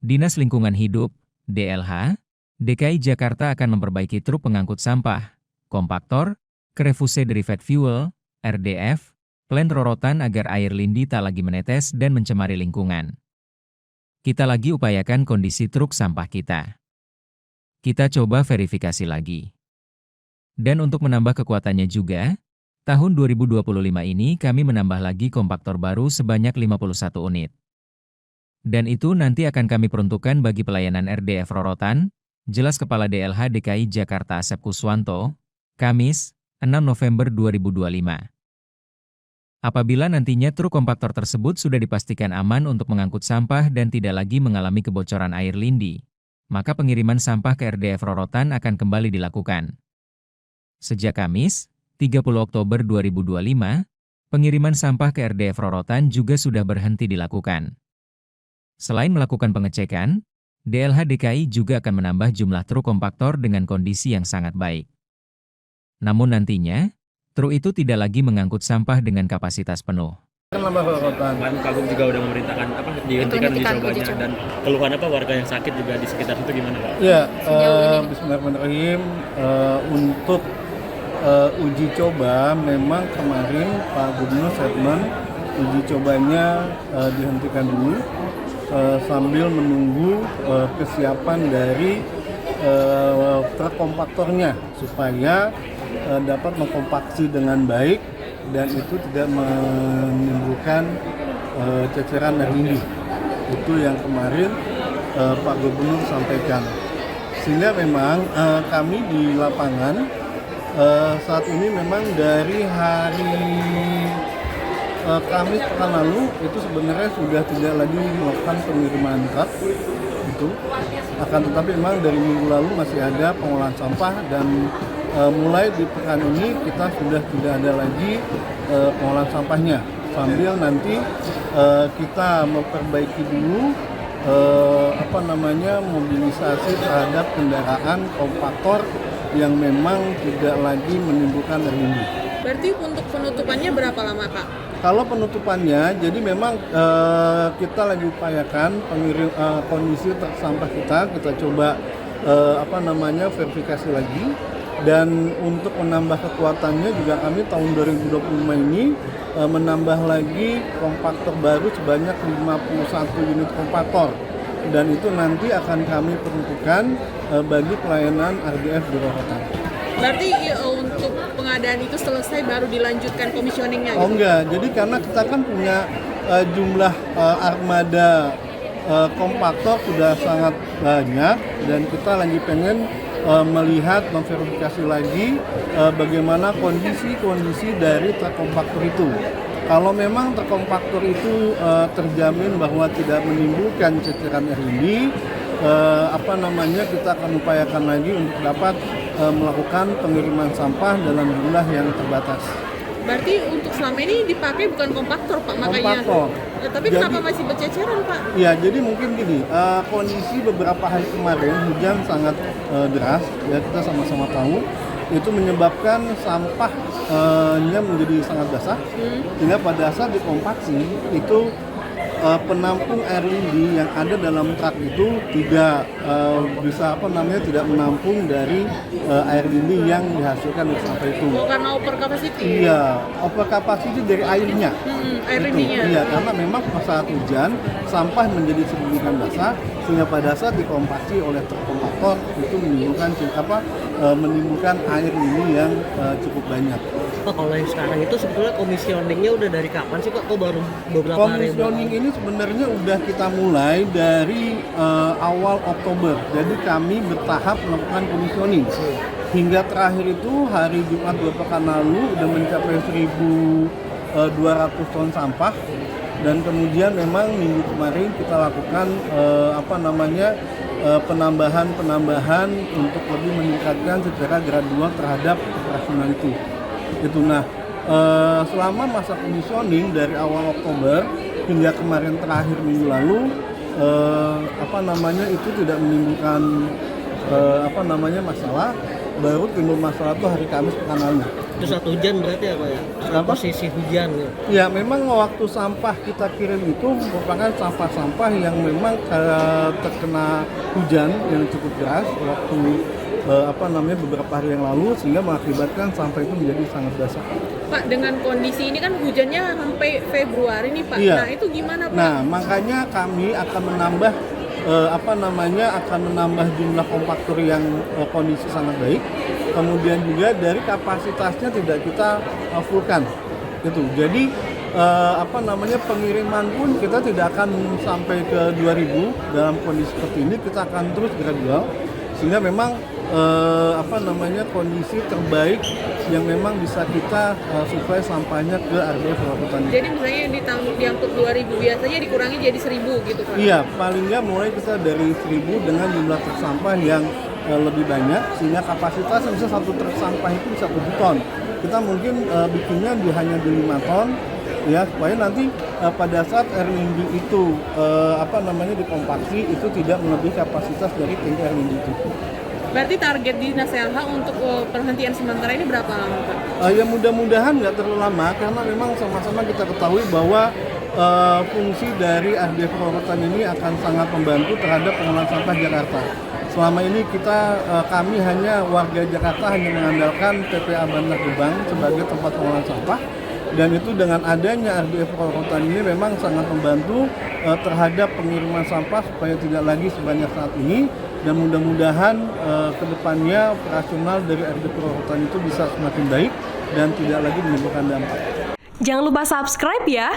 Dinas Lingkungan Hidup, DLH, DKI Jakarta akan memperbaiki truk pengangkut sampah, kompaktor, Refuse Derived Fuel, RDF, plant rorotan agar air lindi tak lagi menetes dan mencemari lingkungan. Kita lagi upayakan kondisi truk sampah kita. Kita coba verifikasi lagi. Dan untuk menambah kekuatannya juga, tahun 2025 ini kami menambah lagi kompaktor baru sebanyak 51 unit. Dan itu nanti akan kami peruntukkan bagi pelayanan RDF Rorotan, jelas Kepala DLH DKI Jakarta Asep Kuswanto, Kamis, 6 November 2025. Apabila nantinya truk kompaktor tersebut sudah dipastikan aman untuk mengangkut sampah dan tidak lagi mengalami kebocoran air lindi, maka pengiriman sampah ke RDF Rorotan akan kembali dilakukan. Sejak Kamis, 30 Oktober 2025, pengiriman sampah ke RDF Rorotan juga sudah berhenti dilakukan. Selain melakukan pengecekan, DLH DKI juga akan menambah jumlah truk kompaktor dengan kondisi yang sangat baik. Namun nantinya, truk itu tidak lagi mengangkut sampah dengan kapasitas penuh. Pak Gub juga udah memerintahkan dihentikan uji cobanya dan keluhan warga yang sakit juga di sekitar itu gimana Pak? Ya, bismillahirrahmanirrahim. Untuk uji coba memang kemarin Pak Gubernur statement uji cobanya dihentikan dulu sambil menunggu kesiapan dari truk kompaktornya supaya dapat mengkompaksi dengan baik dan itu tidak menimbulkan ceceran air lindi. Itu yang kemarin Pak Gubernur sampaikan. Sehingga memang kami di lapangan saat ini memang dari hari Kamis pekan lalu itu sebenarnya sudah tidak lagi melakukan pengiriman truk itu, akan tetapi memang dari minggu lalu masih ada pengolahan sampah dan mulai di pekan ini kita sudah tidak ada lagi pengolahan sampahnya sambil nanti kita memperbaiki dulu mobilisasi terhadap kendaraan kompaktor yang memang tidak lagi menimbulkan air lindi. Berarti untuk penutupannya berapa lama Pak? Kalau penutupannya, jadi memang kita lagi upayakan kondisi truk sampah kita coba verifikasi lagi. Dan untuk menambah kekuatannya juga kami tahun 2025 ini menambah lagi kompaktor baru sebanyak 51 unit kompaktor. Dan itu nanti akan kami peruntukkan bagi pelayanan RDF di Rorotan. Berarti untuk pengadaan itu selesai baru dilanjutkan komisioningnya? Oh enggak, jadi karena kita kan punya jumlah armada kompaktor sudah sangat banyak dan kita lagi pengen melihat, memverifikasi lagi bagaimana kondisi dari truk kompaktor itu. Kalau memang truk kompaktor itu terjamin bahwa tidak menimbulkan ceceran air lindi, kita akan upayakan lagi untuk dapat melakukan pengiriman sampah dalam jumlah yang terbatas. Berarti untuk selama ini dipakai bukan kompaktor Pak, makanya. Kompaktor. Tapi jadi, kenapa masih berceceran Pak? Ya, jadi mungkin gini, kondisi beberapa hari kemarin hujan sangat deras, ya kita sama-sama tahu, itu menyebabkan sampahnya menjadi sangat basah, sehingga pada saat dikompaksi itu penampung air lindi yang ada dalam truk itu tidak tidak menampung dari air lindi yang dihasilkan dari sampah itu. Oh, karena over capacity? Iya, over capacity dari airnya. Air lindinya? Iya, karena memang saat hujan sampah menjadi sedemikian basah sehingga pada saat dikompaksi oleh truk kompaktor itu menimbulkan air lindi yang cukup banyak. Pak, kalau yang sekarang itu sebetulnya komisioningnya udah dari kapan sih Pak? Kok baru beberapa hari? Komisioning ini sebenarnya udah kita mulai dari awal Oktober. Jadi kami bertahap melakukan komisioning. Hingga terakhir itu hari Jumat 2 pekan lalu udah mencapai 1.200 ton sampah. Dan kemudian memang minggu kemarin kita lakukan penambahan untuk lebih meningkatkan secara gradual terhadap operasional itu. Selama masa komisioning dari awal Oktober hingga kemarin terakhir minggu lalu itu tidak menimbulkan masalah. Baru timbul masalah itu hari Kamis pekan lalu. Itu saat hujan berarti apa ya? Saat posisi hujan ya? Ya, memang waktu sampah kita kirim itu merupakan sampah-sampah yang memang terkena hujan yang cukup deras waktu beberapa hari yang lalu, sehingga mengakibatkan sampah itu menjadi sangat basah. Pak, dengan kondisi ini kan hujannya sampai Februari nih Pak. Iya. Nah itu gimana Pak? Nah, makanya kami akan menambah jumlah kompaktor yang kondisi sangat baik. Kemudian juga dari kapasitasnya tidak kita fullkan. Gitu. Jadi pengiriman pun kita tidak akan sampai ke 2000 dalam kondisi seperti ini, kita akan terus gradual sehingga memang kondisi terbaik yang memang bisa kita supply sampahnya ke RDF Purwakarta. Jadi misalnya yang diangkut 2000 biasanya dikurangi jadi 1000 gitu Pak? Iya, paling nggak mulai kita dari 1000 dengan jumlah truk sampah yang lebih banyak, sehingga kapasitas bisa satu truk sampah itu bisa 7 ton. Kita mungkin bikinnya hanya di 5 ton, ya, supaya nanti pada saat air lindi itu dikompaksi itu tidak melebihi kapasitas dari tangki air lindi itu. Berarti target Dinas LH untuk perhentian sementara ini berapa lama Pak? Ya mudah-mudahan nggak terlalu lama, karena memang sama-sama kita ketahui bahwa fungsi dari RDF Purwakarta ini akan sangat membantu terhadap pengelolaan sampah Jakarta. Selama ini kami warga Jakarta hanya mengandalkan TPA Bantar Gebang sebagai tempat pengelolaan sampah, dan itu dengan adanya RDF Purwakarta ini memang sangat membantu terhadap pengiriman sampah supaya tidak lagi sebanyak saat ini, dan mudah-mudahan kedepannya operasional dari RDF Purwakarta itu bisa semakin baik dan tidak lagi menimbulkan dampak. Jangan lupa subscribe ya.